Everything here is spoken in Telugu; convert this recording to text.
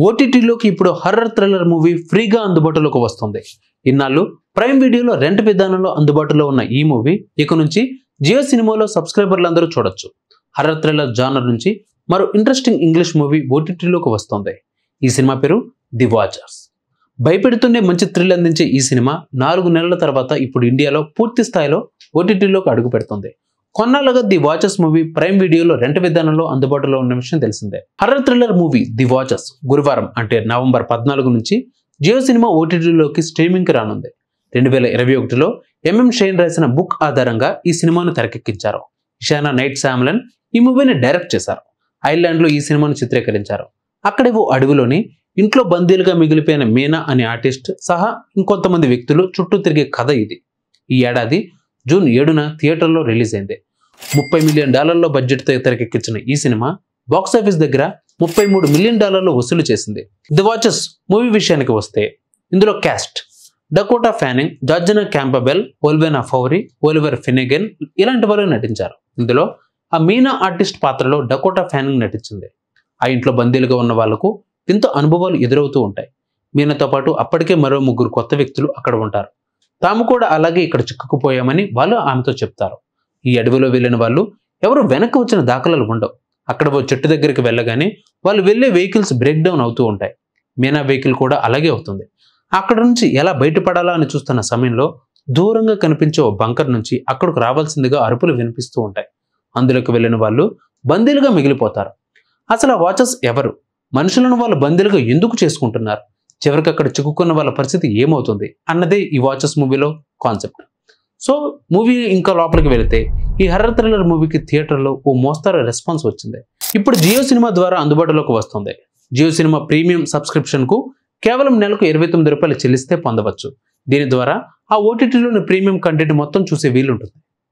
ఓటీటీలోకి ఇప్పుడు హర్రర్ థ్రిల్లర్ మూవీ ఫ్రీగా అందుబాటులోకి వస్తుంది. ఇన్నాళ్ళు ప్రైమ్ వీడియోలో రెంట్ విధానంలో అందుబాటులో ఉన్న ఈ మూవీ ఇక నుంచి జియో సినిమాలో సబ్స్క్రైబర్లందరూ చూడొచ్చు. హర్రర్ థ్రిల్లర్ జానర్ నుంచి మరో ఇంట్రెస్టింగ్ ఇంగ్లీష్ మూవీ ఓటీటీలోకి వస్తుంది. ఈ సినిమా పేరు ది వాచర్స్. భయపెడుతుండే మంచి థ్రిల్ అందించే ఈ సినిమా 4 నెలల తర్వాత ఇప్పుడు ఇండియాలో పూర్తి స్థాయిలో ఓటీటీలోకి అడుగు పెడుతుంది. కొన్నాళ్ళుగా ది వాచర్స్ మూవీ ప్రైమ్ వీడియోలో రెంట్ విధానంలో అందుబాటులో ఉన్న విషయం తెలిసిందే. Horror thriller movie the watchers గురువారం అంటే నవంబర్ 14 నుంచి జియో సినిమా ఓటీటీలోకి స్ట్రీమింగ్కి రానుంది. 2021లో షైన్ రాసిన బుక్ ఆధారంగా ఈ సినిమాను తెరకెక్కించారు. ఇషానా నైట్ శామ్లన్ ఈ మూవీని డైరెక్ట్ చేశారు. ఐర్లాండ్లో ఈ సినిమాను చిత్రీకరించారు. అక్కడే ఓ అడవిలోని ఇంట్లో బందీలుగా మిగిలిపోయిన మీనా అనే ఆర్టిస్ట్ సహా ఇంకొంతమంది వ్యక్తులు చుట్టూ తిరిగే కథ ఇది. ఈ ఏడాది జూన్ 7న థియేటర్లో రిలీజ్ అయింది. $30 మిలియన్ బడ్జెట్తో తెరకెక్కించిన ఈ సినిమా బాక్సాఫీస్ దగ్గర $33 మిలియన్ వసూలు చేసింది. ది వాచర్స్ మూవీ విషయానికి వస్తే ఇందులో cast Dakota Fanning, Georgina Campbell, Olwen Fouere, Oliver Finnegan ఇలాంటి వారు నటించారు. ఇందులో ఆ మీనా ఆర్టిస్ట్ పాత్రలో డకోటా ఫ్యానింగ్ నటించింది. ఆ ఇంట్లో బందీలుగా ఉన్న వాళ్లకు ఎంతో అనుభవాలు ఎదురవుతూ ఉంటాయి. మీనాతో పాటు అప్పటికే మరో 3 కొత్త వ్యక్తులు అక్కడ ఉంటారు. తాము కూడా అలాగే ఇక్కడ చిక్కుకుపోయామని వాళ్ళు ఆమెతో చెప్తారు. ఈ అడవిలో వెళ్ళిన వాళ్ళు ఎవరు వెనక్కి వచ్చిన దాఖలాలు ఉండవు. అక్కడ ఓ చెట్టు దగ్గరికి వెళ్ళగానే వాళ్ళు వెళ్ళే వెహికల్స్ బ్రేక్ డౌన్ అవుతూ ఉంటాయి. మీనా వెహికల్ కూడా అలాగే అవుతుంది. అక్కడ నుంచి ఎలా బయటపడాలా అని చూస్తున్న సమయంలో దూరంగా కనిపించే ఓ బంకర్ నుంచి అక్కడికి రావాల్సిందిగా అరుపులు వినిపిస్తూ ఉంటాయి. అందులోకి వెళ్ళిన వాళ్ళు బందీలుగా మిగిలిపోతారు. అసలు ఆ వాచర్స్ ఎవరు? మనుషులను వాళ్ళు బందీలుగా ఎందుకు చేసుకుంటున్నారు? చివరికి అక్కడ చిక్కుకున్న వాళ్ళ పరిస్థితి ఏమవుతుంది అన్నదే ఈ వాచర్స్ మూవీలో కాన్సెప్ట్. సో మూవీ ఇంకా లోపలికి వెళితే ఈ హర్రర్ థ్రిల్లర్ మూవీకి థియేటర్లో ఓ మోస్తరు రెస్పాన్స్ వచ్చింది. ఇప్పుడు జియో సినిమా ద్వారా అందుబాటులోకి వస్తుంది. జియో సినిమా ప్రీమియం సబ్స్క్రిప్షన్కు కేవలం నెలకు $29 చెల్లిస్తే పొందవచ్చు. దీని ద్వారా ఆ ఓటీటీలోని ప్రీమియం కంటెంట్ మొత్తం చూసే వీలుంటుంది.